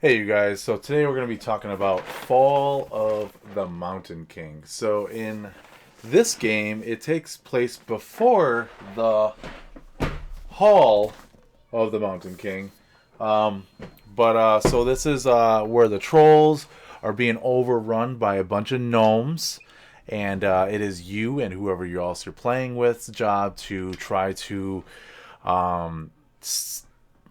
Hey you guys, so today we're going to be talking about Fall of the Mountain King. So in this game, it takes place before the Hall of the Mountain King. Um, so this is where the trolls are being overrun by a bunch of gnomes, and it is you and whoever you else are playing with's job to try to um,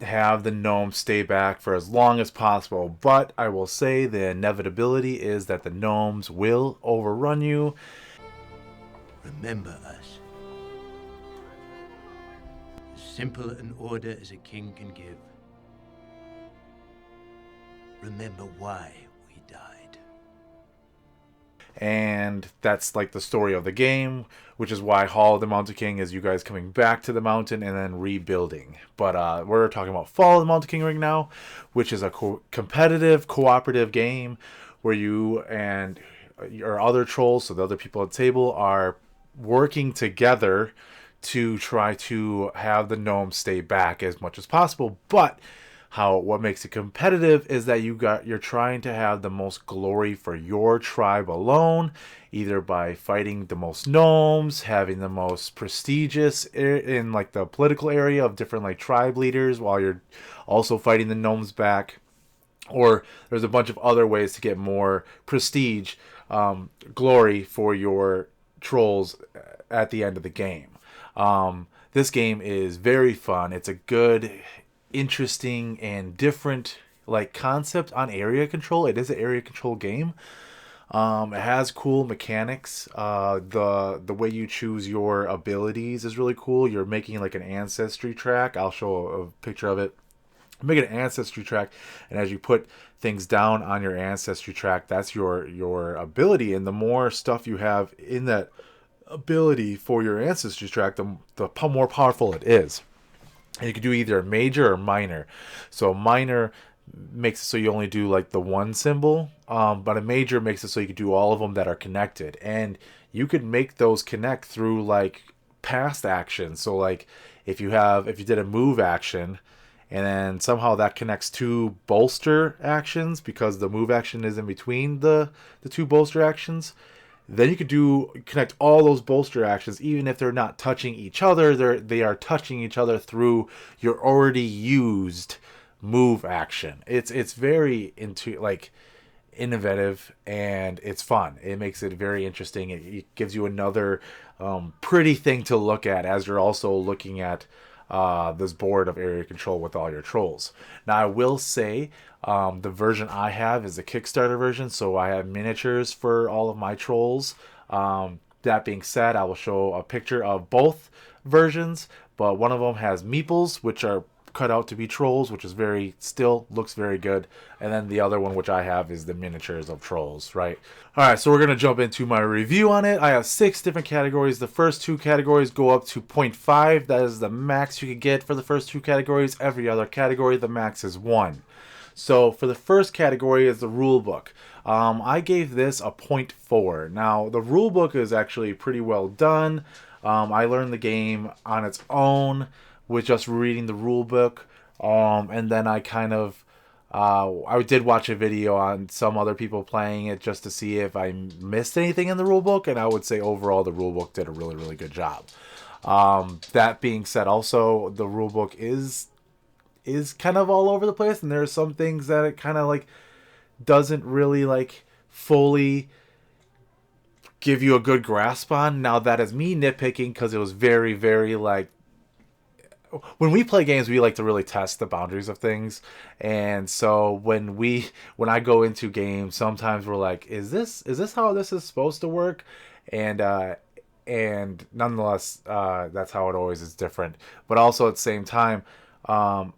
have the gnomes stay back for as long as possible. But I will say the inevitability is that the gnomes will overrun you. Remember us. As simple an order as a king can give. Remember why we died. And that's like the story of the game, which is why Hall of the Mountain King is you guys coming back to the mountain and then rebuilding. But we're talking about Fall of the Mountain King right now, which is a competitive, cooperative game where you and your other trolls, so the other people at the table, are working together to try to have the gnomes stay back as much as possible. But what makes it competitive is that you're trying to have the most glory for your tribe alone, either by fighting the most gnomes, having the most prestigious in like the political area of different like tribe leaders, while you're also fighting the gnomes back. Or there's a bunch of other ways to get more prestige, glory for your trolls at the end of the game. This game is very fun. It's a good, interesting, and different like concept on area control. It is an area control game. It has cool mechanics. The way you choose your abilities is really cool. You're making like an ancestry track. I'll show a picture of it. Make an ancestry track, and as you put things down on your ancestry track, that's your ability. And the more stuff you have in that ability for your ancestry track, the more powerful it is. And you can do either major or minor. So minor makes it so you only do like the one symbol, but a major makes it so you can do all of them that are connected. And you could make those connect through like past actions. So like if you did a move action, and then somehow that connects two bolster actions because the move action is in between the two bolster actions, then you could connect all those bolster actions even if they're not touching each other. They are touching each other through your already used move action. It's very into like innovative, and it's fun. It makes it very interesting. It gives you another pretty thing to look at as you're also looking at this board of area control with all your trolls. Now, I will say the version I have is a Kickstarter version, so I have miniatures for all of my trolls. That being said, I will show a picture of both versions, but one of them has meeples, which are cut out to be trolls, which is very still looks very good. And then the other one, which I have, is the miniatures of trolls, right? All right, so we're gonna jump into my review on it. I have 6 different categories. The first 2 categories go up to 0.5. That is the max you can get for the first 2 categories. Every other category, the max is 1. So for the first category is the rule book. I gave this a 0.4. Now the rule book is actually pretty well done. I learned the game on its own with just reading the rule book, and then I did watch a video on some other people playing it just to see if I missed anything in the rule book, and I would say overall the rule book did a really really good job. That being said, also the rule book is kind of all over the place, and there are some things that it kind of like doesn't really like fully give you a good grasp on. Now that is me nitpicking because it was very very like when we play games, we like to really test the boundaries of things. And so when I go into games, sometimes we're like, is this how this is supposed to work? And and nonetheless, that's how it always is different. But also at the same time, the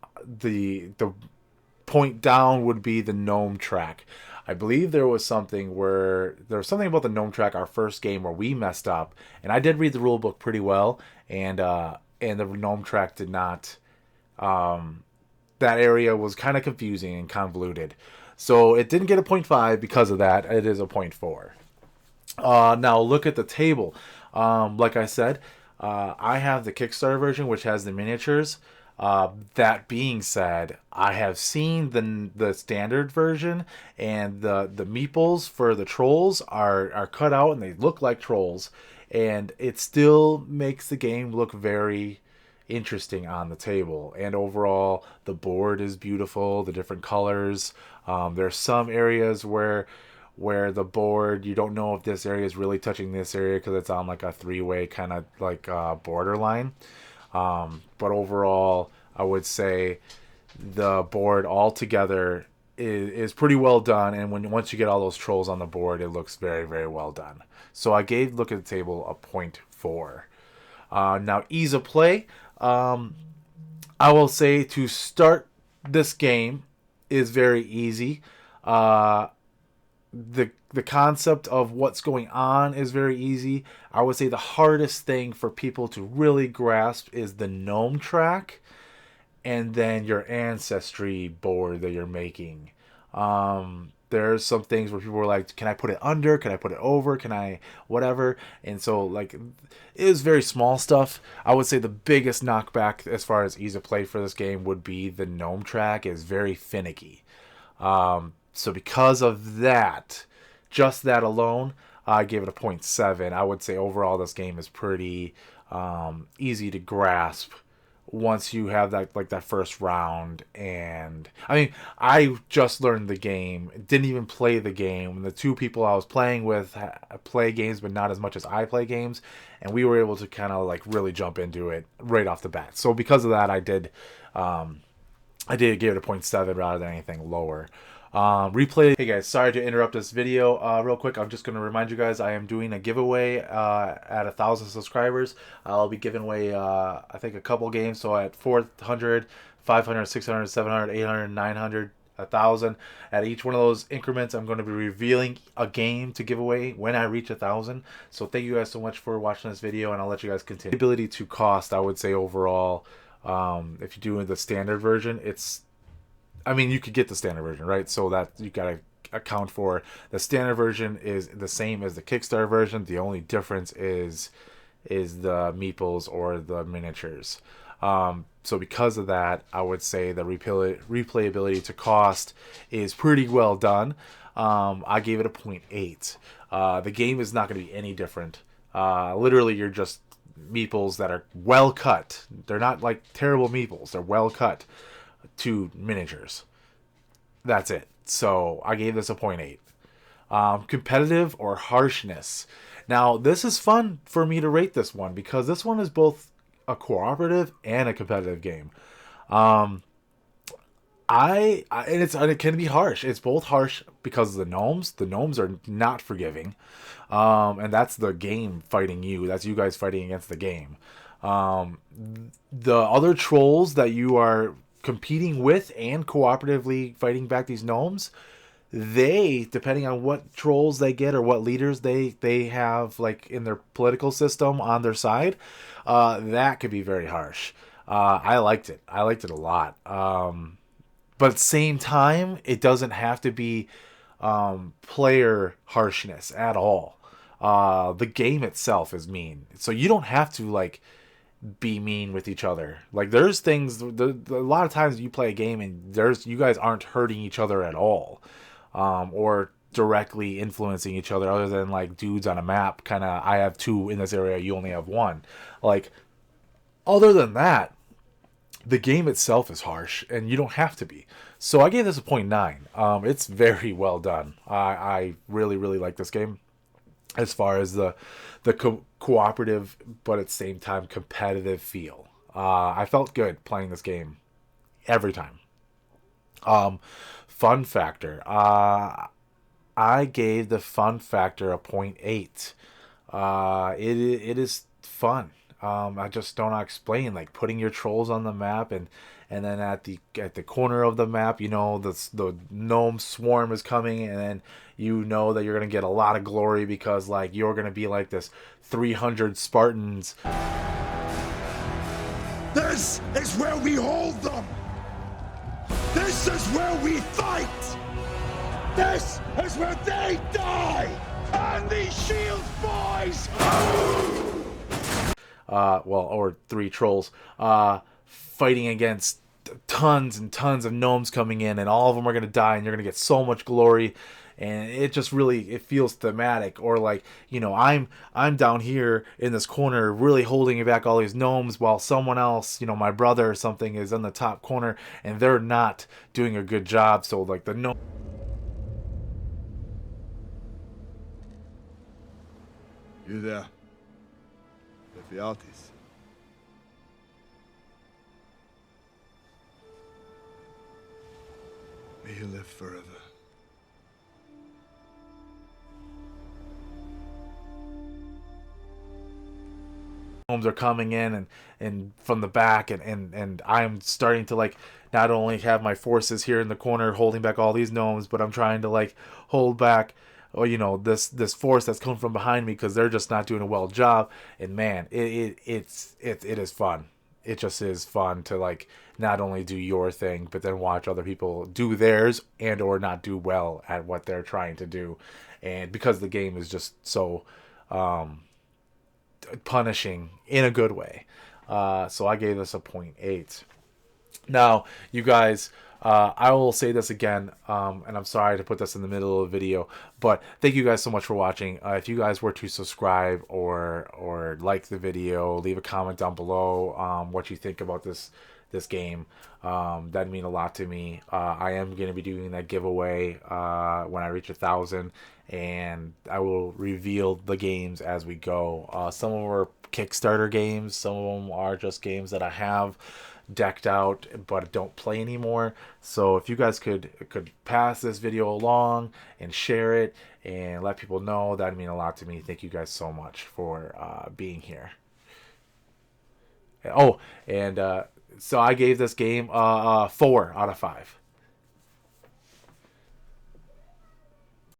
point down would be the gnome track. I believe there was something about the gnome track our first game where we messed up, and I did read the rule book pretty well, and the gnome track did not. That area was kind of confusing and convoluted, so it didn't get a point 0.5 because of that. It is a point 0.4. Now look at the table. Like I said, I have the Kickstarter version, which has the miniatures. That being said, I have seen the standard version, and the meeples for the trolls are cut out and they look like trolls, and it still makes the game look very interesting on the table. And overall, the board is beautiful, the different colors. There's some areas where the board, you don't know if this area is really touching this area because it's on like a three-way kind of like borderline. But overall, I would say the board altogether is pretty well done. And once you get all those trolls on the board, it looks very, very well done. So I gave Look at the Table a point 4. Now, ease of play. I will say to start this game is very easy. Uh, the concept of what's going on is very easy. I would say the hardest thing for people to really grasp is the gnome track and then your ancestry board that you're making. There's some things where people were like, can I put it under? Can I put it over? Can I whatever? And so like it is very small stuff. I would say the biggest knockback as far as ease of play for this game would be the gnome track is very finicky. So because of that, just that alone, I gave it a point 7. I would say overall this game is pretty easy to grasp once you have that like that first round. And I mean, I just learned the game, didn't even play the game. The two people I was playing with play games, but not as much as I play games, and we were able to kind of like really jump into it right off the bat. So because of that, I did give it a point 7 rather than anything lower. Replay. Hey guys, sorry to interrupt this video real quick. I'm just going to remind you guys I am doing a giveaway at 1,000 subscribers. I'll be giving away I think a couple games. So at 400, 500, 600, 700, 800, 900, 1,000. At each one of those increments, I'm going to be revealing a game to give away when I reach 1,000. So thank you guys so much for watching this video, and I'll let you guys continue. The ability to cost, I would say overall, if you're doing the standard version, I mean, you could get the standard version, right? So that you gotta account for the standard version is the same as the Kickstarter version. The only difference is the meeples or the miniatures. So because of that, I would say the replayability to cost is pretty well done. I gave it a point 8. The game is not going to be any different. Literally, you're just meeples that are well cut. They're not like terrible meeples. They're well cut to miniatures. That's it. So I gave this a point 8. Competitive or harshness. Now this is fun for me to rate this one because this one is both a cooperative and a competitive game. And it can be harsh. It's both harsh because of the gnomes. The gnomes are not forgiving, and that's the game fighting you. That's you guys fighting against the game. The other trolls that you are competing with and cooperatively fighting back these gnomes, they, depending on what trolls they get or what leaders they have like in their political system on their side, that could be very harsh. I liked it a lot, but at the same time it doesn't have to be player harshness at all. The game itself is mean, so you don't have to like be mean with each other. Like there's things, a lot of times you play a game and you guys aren't hurting each other at all, or directly influencing each other other than like dudes on a map kind of, I have 2 in this area, you only have 1. Like other than that, the game itself is harsh and you don't have to be. So I gave this a 0.9. It's very well done. I really like this game as far as the cooperative but at the same time competitive feel. I felt good playing this game every time. Fun factor. I gave the fun factor a 0.8. It is fun. I just don't know how to explain, like putting your trolls on the map and then at the corner of the map, you know, the gnome swarm is coming, and then you know that you're gonna get a lot of glory because like you're gonna be like this 300 Spartans. This is where we hold them. This is where we fight. This is where they die. And these shield boys. Or 3 trolls. fighting against tons and tons of gnomes coming in, and all of them are going to die, and you're going to get so much glory. And it just really, it feels thematic. Or like, I'm down here in this corner really holding back all these gnomes, while someone else, my brother or something, is in the top corner and they're not doing a good job. So like the gnome. You there? Ephialtes. May you live forever. Homes are coming in, and from the back, and I'm starting to like not only have my forces here in the corner holding back all these gnomes, but I'm trying to like hold back, or this force that's coming from behind me, because they're just not doing a well job. And man, it is fun. It just is fun to like not only do your thing, but then watch other people do theirs and or not do well at what they're trying to do. And because the game is just so punishing in a good way. So I gave this a 0.8. Now, you guys, I will say this again, and I'm sorry to put this in the middle of the video, but thank you guys so much for watching. If you guys were to subscribe or like the video, leave a comment down below what you think about this game. That'd mean a lot to me. I am going to be doing that giveaway when I reach 1,000, and I will reveal the games as we go. Some of them are Kickstarter games, some of them are just games that I have decked out but don't play anymore. So if you guys could pass this video along and share it and let people know, that'd mean a lot to me. Thank you guys so much for being here. Oh, and so I gave this game 4 out of 5.